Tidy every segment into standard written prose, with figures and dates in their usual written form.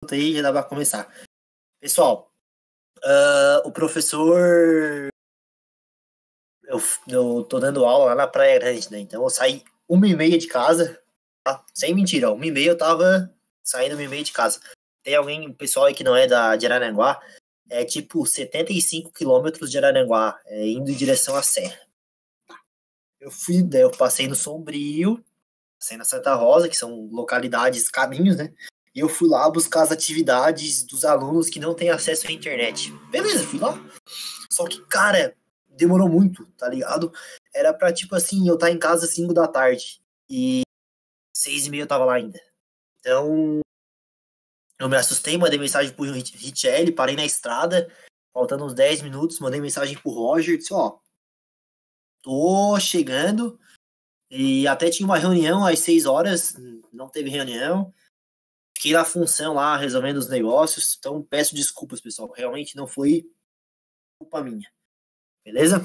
assunto aí, já dá pra começar. Pessoal, o professor... Eu tô dando aula lá na Praia Grande, né? Então eu saí 1h30 de casa, tá? Sem mentira, 1h30 eu tava saindo 1h30 de casa. Tem alguém, pessoal aí que não é de Araranguá, é tipo 75 quilômetros de Araranguá, indo em direção à Serra. Eu passei no Sombrio, passei na Santa Rosa, que são localidades, caminhos, né? E eu fui lá buscar as atividades dos alunos que não têm acesso à internet. Beleza, fui lá. Só que, cara, demorou muito, tá ligado? Era pra, tipo assim, eu estar em casa às 5 da tarde. E 6h30 eu tava lá ainda. Então, eu me assustei, mandei mensagem pro Richelle, parei na estrada, faltando uns 10 minutos, mandei mensagem pro Roger, disse, ó, tô chegando, e até tinha uma reunião às 6 horas, não teve reunião, fiquei na função lá, resolvendo os negócios, então peço desculpas, pessoal, realmente não foi culpa minha, beleza?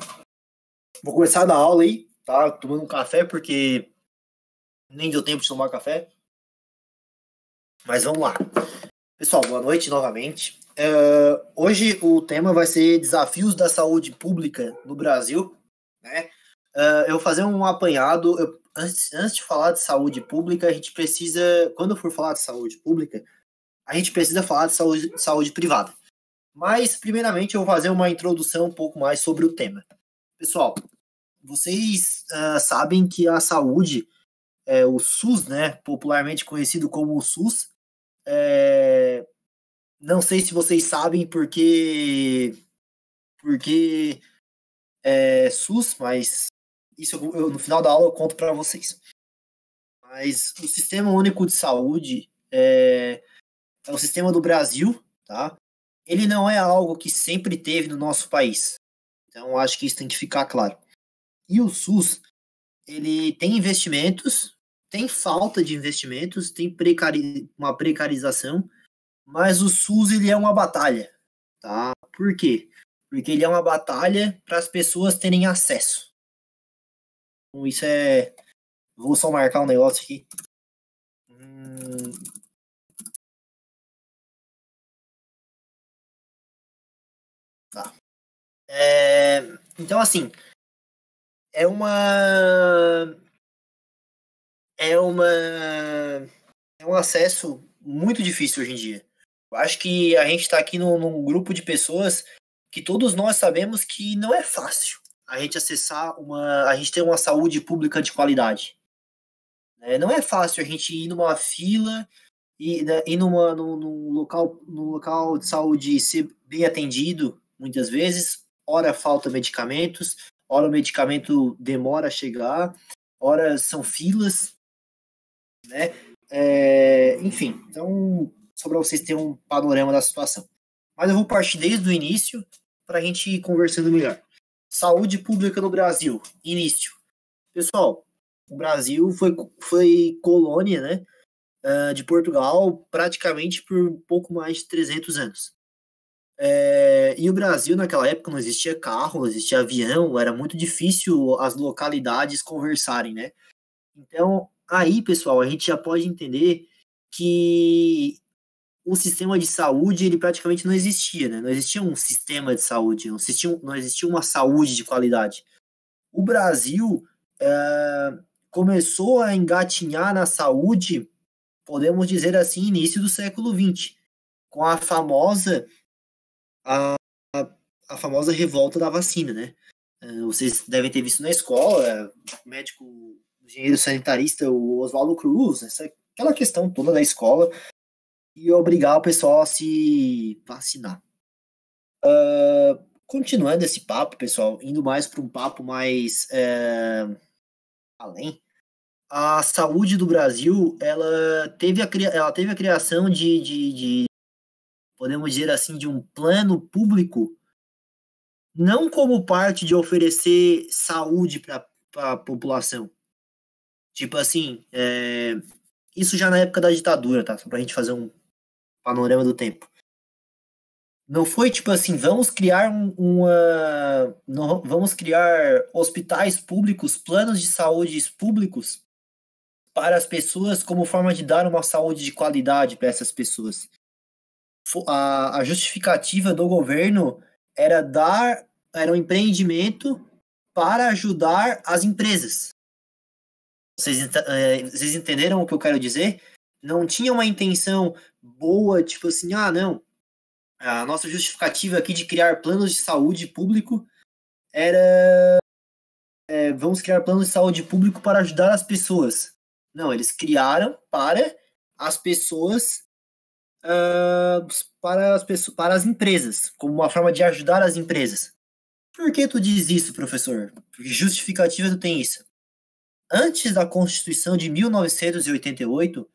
Vou começar a dar aula aí, tá? Tomando um café, porque nem deu tempo de tomar café, mas vamos lá. Pessoal, boa noite novamente. Hoje o tema vai ser desafios da saúde pública no Brasil, né? Eu vou fazer um apanhado. Antes de falar de saúde pública, a gente precisa, quando for falar de saúde pública, a gente precisa falar de saúde privada. Mas, primeiramente, eu vou fazer uma introdução um pouco mais sobre o tema. Pessoal, vocês sabem que a saúde, o SUS, né, popularmente conhecido como o SUS, não sei se vocês sabem porque SUS, mas isso no final da aula eu conto para vocês. Mas o Sistema Único de Saúde é o sistema do Brasil, tá? Ele não é algo que sempre teve no nosso país. Então acho que isso tem que ficar claro. E o SUS, ele tem investimentos, tem falta de investimentos, tem uma precarização, mas o SUS ele é uma batalha, tá? Por quê? Porque ele é uma batalha para as pessoas terem acesso. Então, isso é... Vou só marcar um negócio aqui. Tá. Então, assim, é um acesso muito difícil hoje em dia. Eu acho que a gente está aqui num grupo de pessoas que todos nós sabemos que não é fácil a gente acessar a gente ter uma saúde pública de qualidade. Não é fácil a gente ir numa fila e ir num local de saúde ser bem atendido, muitas vezes. Ora falta medicamentos, ora o medicamento demora a chegar, ora são filas, né? Enfim, então, só para vocês terem um panorama da situação. Mas eu vou partir desde o início para a gente ir conversando melhor. Saúde pública no Brasil, início. Pessoal, o Brasil foi colônia, né, de Portugal praticamente por um pouco mais de 300 anos. E o Brasil, naquela época, não existia carro, não existia avião, era muito difícil as localidades conversarem, né? Então, aí, pessoal, a gente já pode entender que o sistema de saúde, ele praticamente não existia, né? Não existia um sistema de saúde, não existia uma saúde de qualidade. O Brasil começou a engatinhar na saúde, podemos dizer assim, início do século XX, com a famosa revolta da vacina, né? Vocês devem ter visto na escola, o médico, engenheiro sanitarista, o Oswaldo Cruz, aquela questão toda da escola, e obrigar o pessoal a se vacinar. Continuando esse papo, pessoal, indo mais para um papo mais além, a saúde do Brasil, ela teve a criação de, podemos dizer assim, de um plano público, não como parte de oferecer saúde para a população. Tipo assim, isso já na época da ditadura, tá? Só pra gente fazer um panorama do tempo. Não foi tipo assim, vamos criar vamos criar hospitais públicos, planos de saúde públicos para as pessoas como forma de dar uma saúde de qualidade para essas pessoas. a justificativa do governo era um empreendimento para ajudar as empresas. Vocês entenderam o que eu quero dizer? Não tinha uma intenção boa, tipo assim, não, a nossa justificativa aqui de criar planos de saúde público era vamos criar planos de saúde público para ajudar as pessoas. Não, eles criaram para as pessoas, para as empresas, como uma forma de ajudar as empresas. Por que tu diz isso, professor? Porque justificativa tu tem isso? Antes da Constituição de 1988,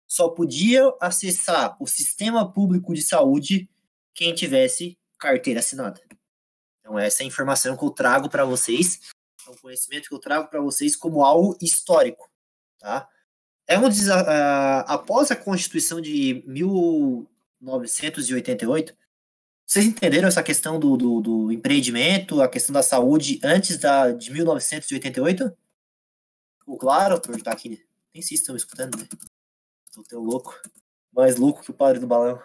só podia acessar o sistema público de saúde quem tivesse carteira assinada. Então, essa é a informação que eu trago para vocês, é um conhecimento que eu trago para vocês como algo histórico, tá? Após a Constituição de 1988, vocês entenderam essa questão do empreendimento, a questão da saúde antes de 1988? Ficou claro? Por estar aqui. Nem sei se estão me escutando, né? Tô tão louco. Mais louco que o padre do balão.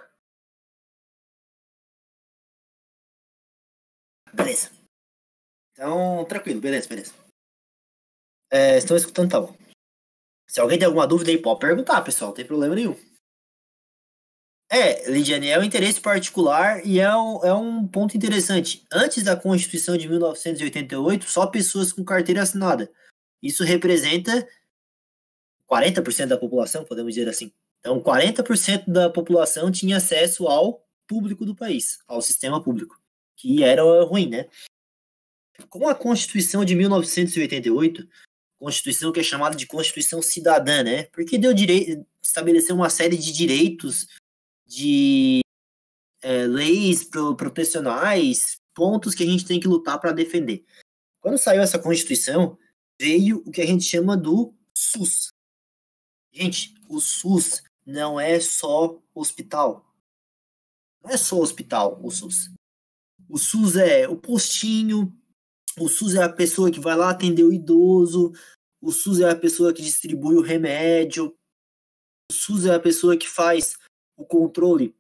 Beleza. Então, tranquilo, beleza. Estão escutando, tá bom. Se alguém tem alguma dúvida aí, pode perguntar, pessoal, não tem problema nenhum. Lidiane, é um interesse particular e é um ponto interessante. Antes da Constituição de 1988, só pessoas com carteira assinada. Isso representa 40% da população, podemos dizer assim. Então, 40% da população tinha acesso ao público do país, ao sistema público, que era ruim, né? Com a Constituição de 1988, Constituição que é chamada de Constituição Cidadã, né? Porque estabeleceu uma série de direitos, de leis protecionais, pontos que a gente tem que lutar para defender. Quando saiu essa Constituição, veio o que a gente chama do SUS. Gente, o SUS não é só hospital. Não é só hospital, o SUS. O SUS é o postinho, o SUS é a pessoa que vai lá atender o idoso, o SUS é a pessoa que distribui o remédio, o SUS é a pessoa que faz o controle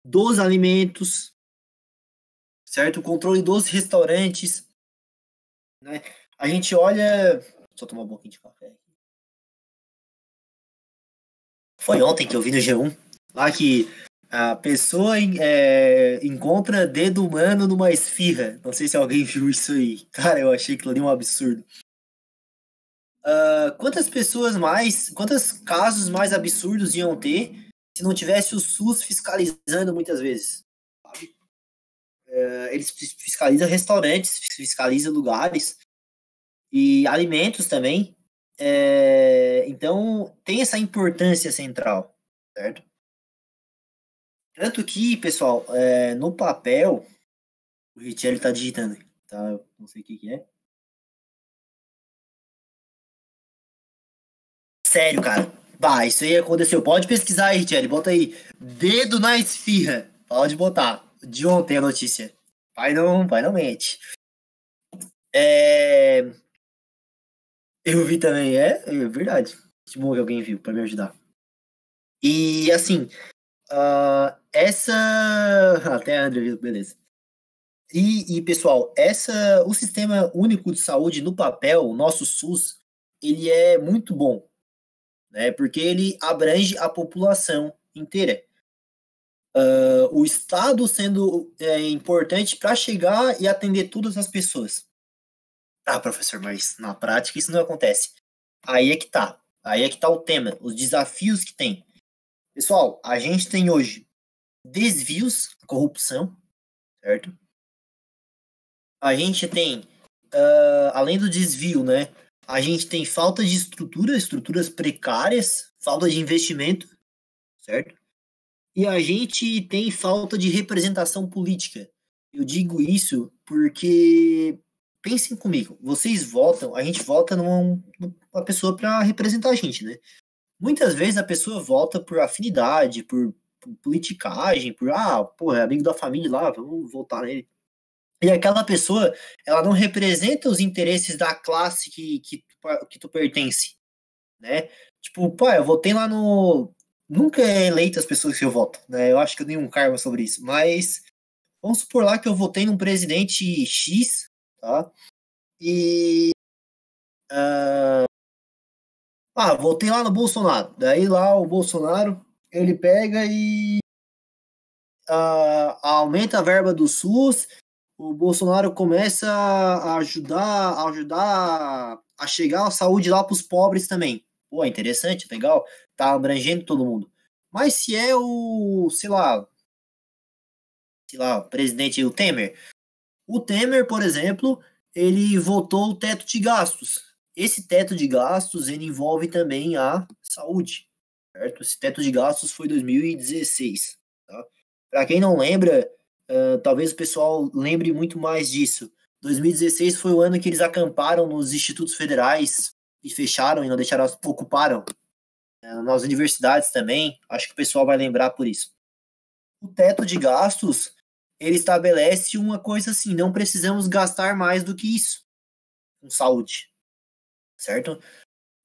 dos alimentos, certo? O controle dos restaurantes, né? A gente olha... Só tomar um pouquinho de café. Foi ontem que eu vi no G1, lá que a pessoa encontra dedo humano numa esfirra. Não sei se alguém viu isso aí. Cara, eu achei aquilo ali um absurdo. Quantos casos mais absurdos iam ter se não tivesse o SUS fiscalizando muitas vezes? Eles fiscalizam restaurantes, fiscalizam lugares e alimentos também. Então, tem essa importância central, certo? Tanto que, pessoal, no papel, o Richelli está digitando, tá? Eu não sei o que é. Sério, cara. Bah, isso aí aconteceu. Pode pesquisar aí, Richelli. Bota aí. Dedo na esfirra. Pode botar. De ontem a notícia. Pai não mente. Eu vi também. É verdade. Que bom que alguém viu pra me ajudar. E, assim, essa... Até a André viu, beleza. E, pessoal, o Sistema Único de Saúde no papel, o nosso SUS, ele é muito bom, né? Porque ele abrange a população inteira. O Estado sendo importante para chegar e atender todas as pessoas. Professor, mas na prática isso não acontece. Aí é que tá. Aí é que tá o tema, os desafios que tem. Pessoal, a gente tem hoje desvios, corrupção, certo? A gente tem, além do desvio, né? A gente tem falta de estruturas precárias, falta de investimento, certo? E a gente tem falta de representação política. Eu digo isso porque, pensem comigo, vocês votam, a gente vota numa pessoa para representar a gente, né? Muitas vezes a pessoa vota por afinidade, por politicagem, é amigo da família lá, vamos votar nele. E aquela pessoa, ela não representa os interesses da classe que tu pertence, né? Tipo, eu votei lá no nunca é eleito as pessoas que eu voto, né? Eu acho que eu tenho um karma sobre isso. Mas vamos supor lá que eu votei num presidente X, tá? E votei lá no Bolsonaro. Daí lá o Bolsonaro, ele pega e aumenta a verba do SUS. O Bolsonaro começa a ajudar a chegar a saúde lá para os pobres também. Pô, interessante, legal. Tá abrangendo todo mundo. Mas se é o presidente, o Temer. O Temer, por exemplo, ele votou o teto de gastos. Esse teto de gastos, ele envolve também a saúde, certo? Esse teto de gastos foi 2016, tá? Para quem não lembra, talvez o pessoal lembre muito mais disso. 2016 foi o ano que eles acamparam nos institutos federais e fecharam e não deixaram, ocuparam. Nas universidades também, acho que o pessoal vai lembrar por isso. O teto de gastos, ele estabelece uma coisa assim, não precisamos gastar mais do que isso com saúde, certo?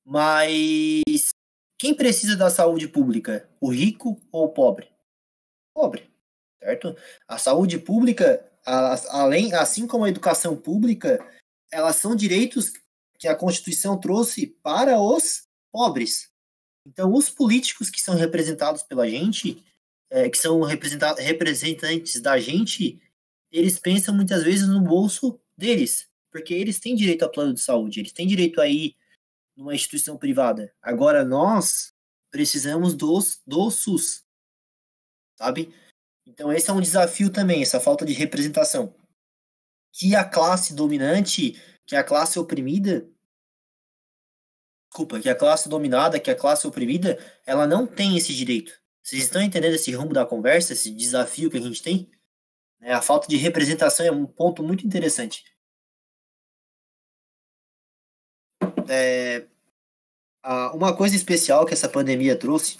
Mas quem precisa da saúde pública? O rico ou o pobre? Pobre, certo? A saúde pública, assim como a educação pública, elas são direitos que a Constituição trouxe para os pobres. Então, os políticos que são representados pela gente, que são representantes da gente, eles pensam muitas vezes no bolso deles, porque eles têm direito a plano de saúde, eles têm direito a ir numa instituição privada. Agora, nós precisamos do SUS, sabe? Então, esse é um desafio também, essa falta de representação. Que a classe dominante, que a classe oprimida, que a classe dominada, que a classe oprimida, ela não tem esse direito. Vocês estão entendendo esse rumo da conversa, esse desafio que a gente tem? A falta de representação é um ponto muito interessante. Uma coisa especial que essa pandemia trouxe,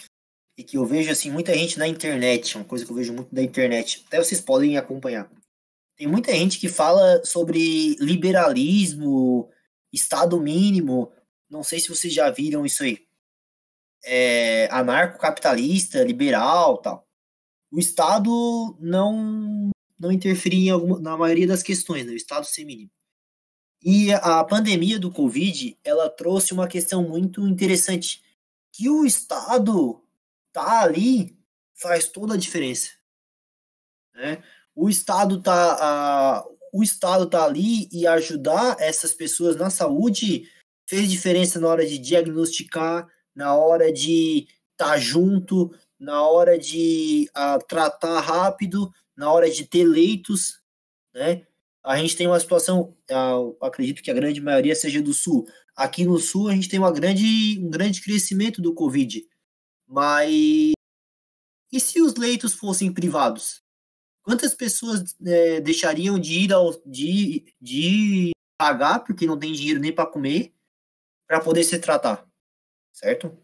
e que eu vejo assim muita gente na internet, uma coisa que eu vejo muito da internet, até vocês podem acompanhar. Tem muita gente que fala sobre liberalismo, Estado mínimo, não sei se vocês já viram isso aí. Anarcocapitalista, liberal, tal. O Estado não interferir na maioria das questões, né? O Estado ser mínimo. E a pandemia do Covid, ela trouxe uma questão muito interessante, que o Estado tá ali faz toda a diferença, né? O Estado tá ali e ajudar essas pessoas na saúde fez diferença na hora de diagnosticar, na hora de estar junto, na hora de tratar rápido, na hora de ter leitos, né? A gente tem uma situação, acredito que a grande maioria seja do Sul. Aqui no Sul a gente tem um grande crescimento do Covid. Mas e se os leitos fossem privados? Quantas pessoas deixariam de pagar porque não tem dinheiro nem para comer para poder se tratar, certo?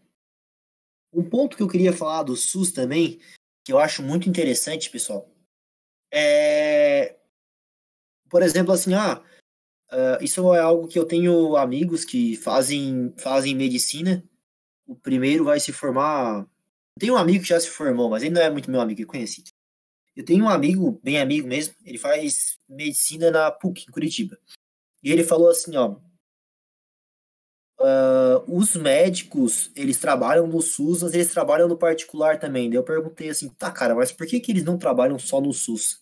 Um ponto que eu queria falar do SUS também, que eu acho muito interessante, pessoal, por exemplo, assim, isso é algo que eu tenho amigos que fazem medicina. O primeiro vai se formar. Tem um amigo que já se formou, mas ele não é muito meu amigo, eu conheci. Eu tenho um amigo, bem amigo mesmo, ele faz medicina na PUC, em Curitiba. E ele falou assim, os médicos, eles trabalham no SUS, mas eles trabalham no particular também. Daí eu perguntei assim, tá, cara, mas por que eles não trabalham só no SUS?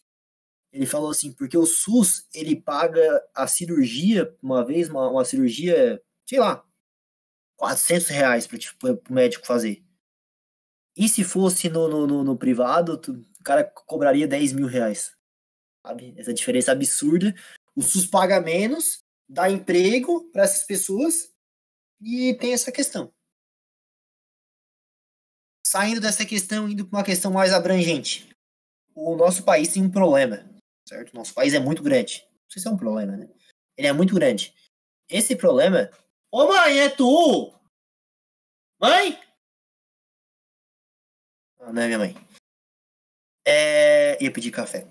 Ele falou assim, porque o SUS, ele paga a cirurgia, uma vez, uma cirurgia, sei lá, R$ 400 para o médico fazer. E se fosse no privado, o cara cobraria R$ 10.000, sabe? Essa diferença absurda. O SUS paga menos, dá emprego para essas pessoas e tem essa questão. Saindo dessa questão, indo para uma questão mais abrangente. O nosso país tem um problema, certo? Nosso país é muito grande. Não sei se é um problema, né? Ele é muito grande. Esse problema... Ô, mãe, é tu? Mãe? Não é minha mãe. Ia pedir café.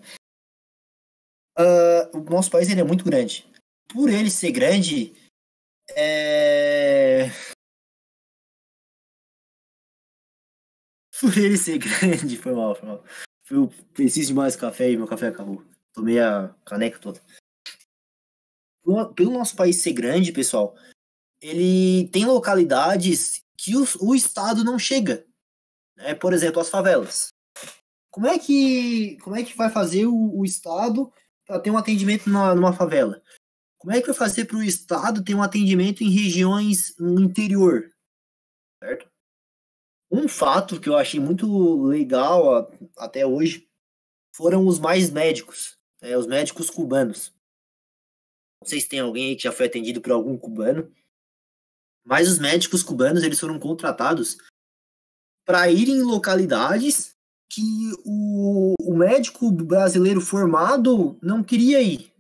O nosso país ele é muito grande. Por ele ser grande, Por ele ser grande, foi mal, foi mal. Eu preciso de mais café e meu café acabou. Tomei a caneca toda. Pelo nosso país ser grande, pessoal, ele tem localidades que o Estado não chega. Né? Por exemplo, as favelas. Como é que vai fazer o Estado para ter um atendimento numa favela? Como é que vai fazer para o Estado ter um atendimento em regiões no interior? Certo? Um fato que eu achei muito legal até hoje foram os mais médicos, os médicos cubanos. Não sei se tem alguém aí que já foi atendido por algum cubano, mas os médicos cubanos eles foram contratados para ir em localidades que o médico brasileiro formado não queria ir,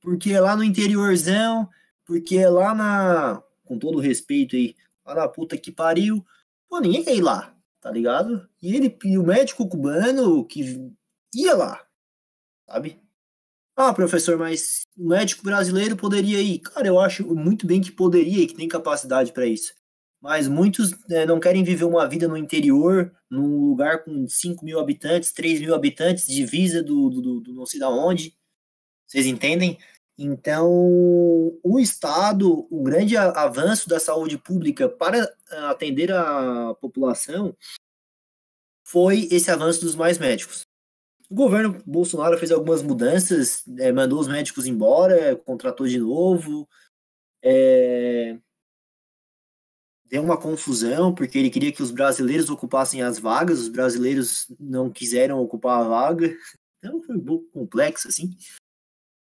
porque é lá no interiorzão, porque é lá com todo respeito aí, lá na puta que pariu, pô, ninguém quer ir lá, tá ligado? E o médico cubano que ia lá, sabe? Ah, professor, mas o médico brasileiro poderia ir. Cara, eu acho muito bem que poderia e que tem capacidade para isso. Mas muitos não querem viver uma vida no interior, num lugar com 5 mil habitantes, 3 mil habitantes, divisa do não sei da onde. Vocês entendem? Então, o Estado, o grande avanço da saúde pública para atender a população foi esse avanço dos mais médicos. O governo Bolsonaro fez algumas mudanças, mandou os médicos embora, contratou de novo, deu uma confusão, porque ele queria que os brasileiros ocupassem as vagas, os brasileiros não quiseram ocupar a vaga, então foi um pouco complexo, assim.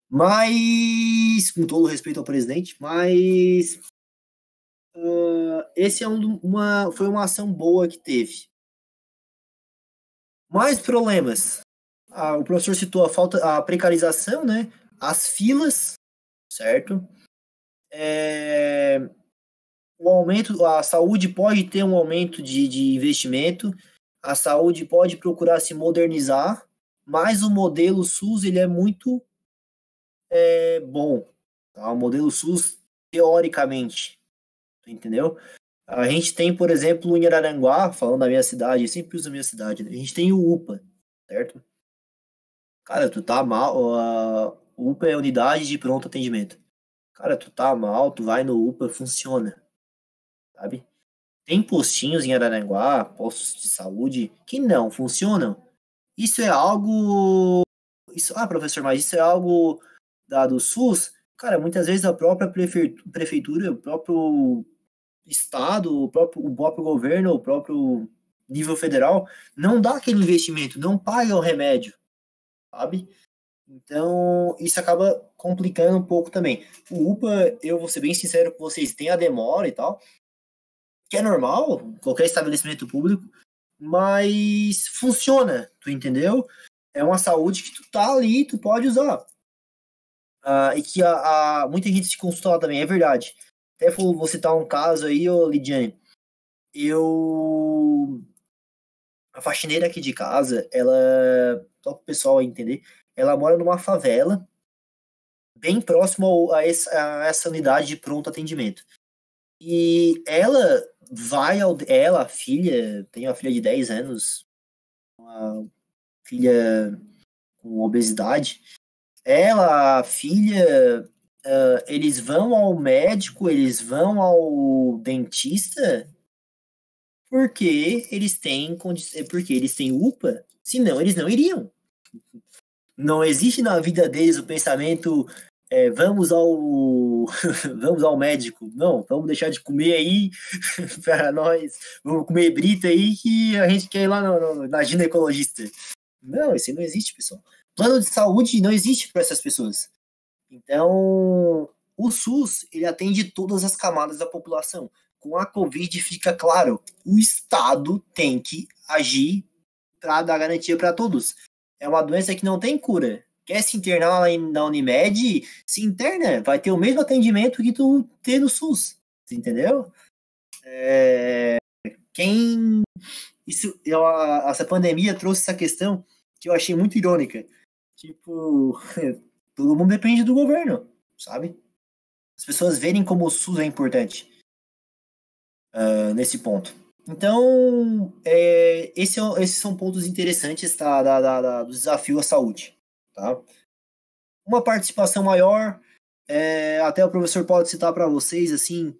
Mas, com todo respeito ao presidente, mas esse foi uma ação boa que teve. Mais problemas. O professor citou a precarização, né? As filas, certo? O aumento, a saúde pode ter um aumento de investimento, a saúde pode procurar se modernizar, mas o modelo SUS ele é muito bom. Tá? O modelo SUS, teoricamente, entendeu? A gente tem, por exemplo, em Araranguá, falando da minha cidade, eu sempre uso a minha cidade, né? A gente tem o UPA, certo? Cara, tu tá mal, o UPA é unidade de pronto atendimento. Cara, tu tá mal, tu vai no UPA, funciona, sabe? Tem postinhos em Araranguá, postos de saúde, que não funcionam. Isso é algo. Professor, mas isso é algo do SUS? Cara, muitas vezes a própria prefeitura, o próprio Estado, o próprio governo, o próprio nível federal, não dá aquele investimento, não paga o remédio, sabe? Então, isso acaba complicando um pouco também. O UPA, eu vou ser bem sincero com vocês, tem a demora e tal, que é normal, qualquer estabelecimento público, mas funciona, tu entendeu? É uma saúde que tu tá ali, tu pode usar. E que muita gente se consulta lá também, é verdade. Até vou citar um caso aí, ô Lidiane. A faxineira aqui de casa, só para o pessoal entender, ela mora numa favela, bem próximo a essa unidade de pronto atendimento. E ela, a filha, tem uma filha de 10 anos, uma filha com obesidade. Ela, a filha, eles vão ao médico, eles vão ao dentista porque eles têm UPA, senão eles não iriam. Não existe na vida deles o pensamento vamos ao vamos ao médico. Não, vamos deixar de comer aí para nós, vamos comer brita aí que a gente quer ir lá na ginecologista. Não, isso não existe, pessoal. Plano de saúde não existe para essas pessoas. Então, o SUS, ele atende todas as camadas da população. Com a Covid fica claro, o Estado tem que agir para dar garantia para todos. É uma doença que não tem cura. Quer se internar lá na Unimed, se interna, vai ter o mesmo atendimento que tu tem no SUS, entendeu? Essa pandemia trouxe essa questão que eu achei muito irônica. Tipo, todo mundo depende do governo, sabe? As pessoas verem como o SUS é importante nesse ponto. Então, esses são pontos interessantes, tá, do desafio à saúde. Tá? Uma participação maior, até o professor pode citar para vocês, assim,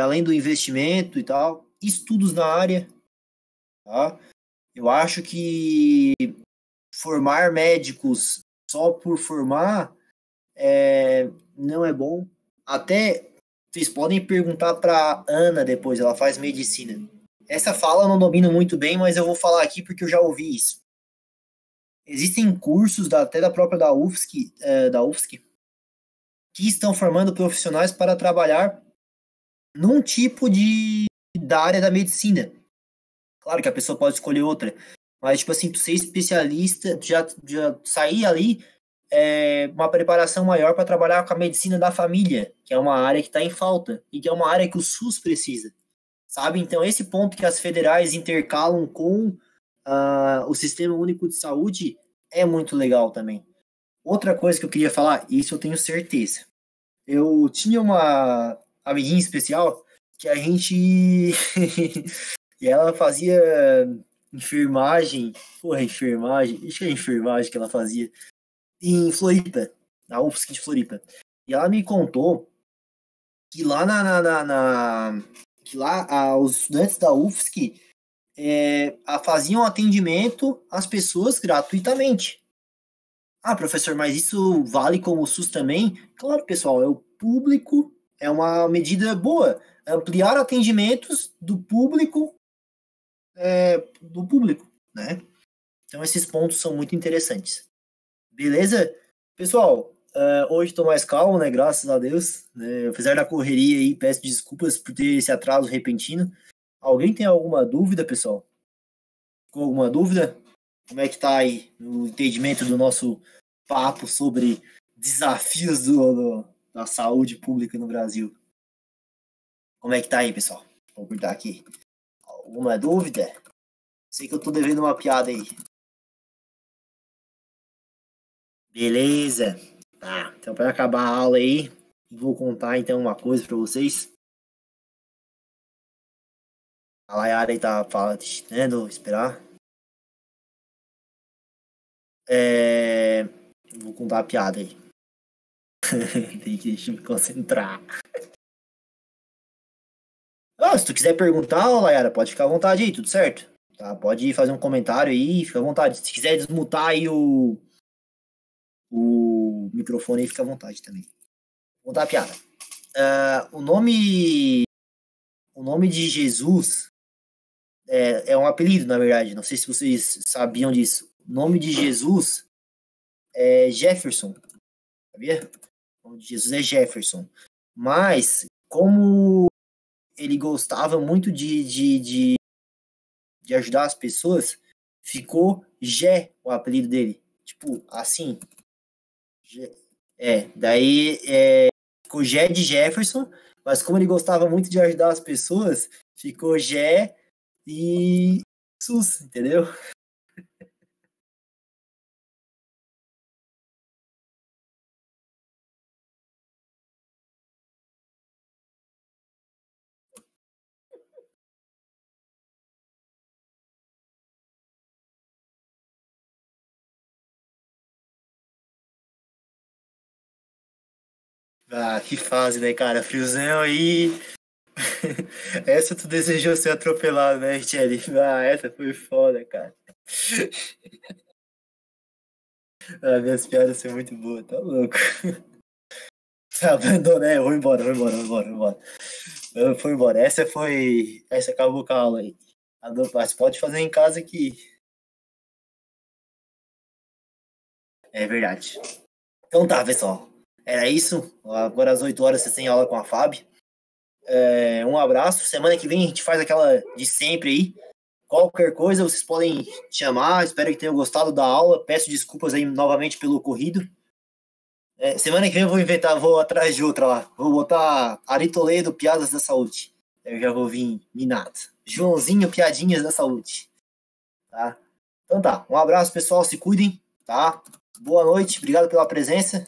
além do investimento e tal, estudos na área. Tá? Eu acho que formar médicos só por formar não é bom. Até vocês podem perguntar para Ana depois, ela faz medicina. Essa fala eu não domino muito bem, mas eu vou falar aqui porque eu já ouvi isso. Existem cursos até da própria da UFSC, que estão formando profissionais para trabalhar num tipo da área da medicina. Claro que a pessoa pode escolher outra, mas, tipo assim, tu ser especialista, já sair ali, uma preparação maior para trabalhar com a medicina da família, que é uma área que está em falta, e que é uma área que o SUS precisa, sabe? Então, esse ponto que as federais intercalam com o Sistema Único de Saúde é muito legal também. Outra coisa que eu queria falar, isso eu tenho certeza. Eu tinha uma amiguinha especial que a gente... e ela fazia enfermagem, acho que é enfermagem que ela fazia, em Floripa, na UFSC de Floripa. E ela me contou que lá que lá os estudantes da UFSC faziam atendimento às pessoas gratuitamente. Ah, professor, mas isso vale como o SUS também? Claro, pessoal, é o público, é uma medida boa. Ampliar atendimentos do público, né? Então, esses pontos são muito interessantes. Beleza? Pessoal, hoje estou mais calmo, né? Graças a Deus. Né? Apesar da correria aí, peço desculpas por ter esse atraso repentino. Alguém tem alguma dúvida, pessoal? Ficou alguma dúvida? Como é que tá aí no entendimento do nosso papo sobre desafios da saúde pública no Brasil? Como é que tá aí, pessoal? Vou perguntar aqui. Alguma dúvida? Sei que eu tô devendo uma piada aí. Beleza. Tá, então para acabar a aula aí, vou contar então uma coisa para vocês. A Layara aí tá falando, esperar. Vou contar a piada aí. Tem que me concentrar. Se tu quiser perguntar, Layara, pode ficar à vontade aí, tudo certo? Tá, pode fazer um comentário aí, fica à vontade. Se quiser desmutar aí o microfone aí, fica à vontade também. Vou contar a piada. O nome de Jesus é um apelido, na verdade. Não sei se vocês sabiam disso. O nome de Jesus é Jefferson. Sabia? O nome de Jesus é Jefferson. Mas, como ele gostava muito de ajudar as pessoas, ficou Jé o apelido dele. Tipo, assim. Daí ficou Jé de Jefferson, mas como ele gostava muito de ajudar as pessoas, ficou Jé e SUS, entendeu? Ah, que fase, né, cara? Friozão aí. Essa tu desejou ser atropelado, né, Richelle? Ah, essa foi foda, cara. Minhas piadas são muito boas, tá louco. Abandonei, vou embora. Foi embora. Essa acabou com a aula aí. Mas pode fazer em casa que é verdade. Então tá, pessoal. Era isso. Agora às 8 horas vocês têm aula com a Fábio. Um abraço. Semana que vem a gente faz aquela de sempre aí. Qualquer coisa vocês podem chamar. Espero que tenham gostado da aula. Peço desculpas aí novamente pelo ocorrido. Semana que vem eu vou atrás de outra lá. Vou botar Ari Toledo, Piadas da Saúde. Eu já vou vir minado. Joãozinho, Piadinhas da Saúde. Tá? Então tá. Um abraço, pessoal. Se cuidem. Tá? Boa noite. Obrigado pela presença.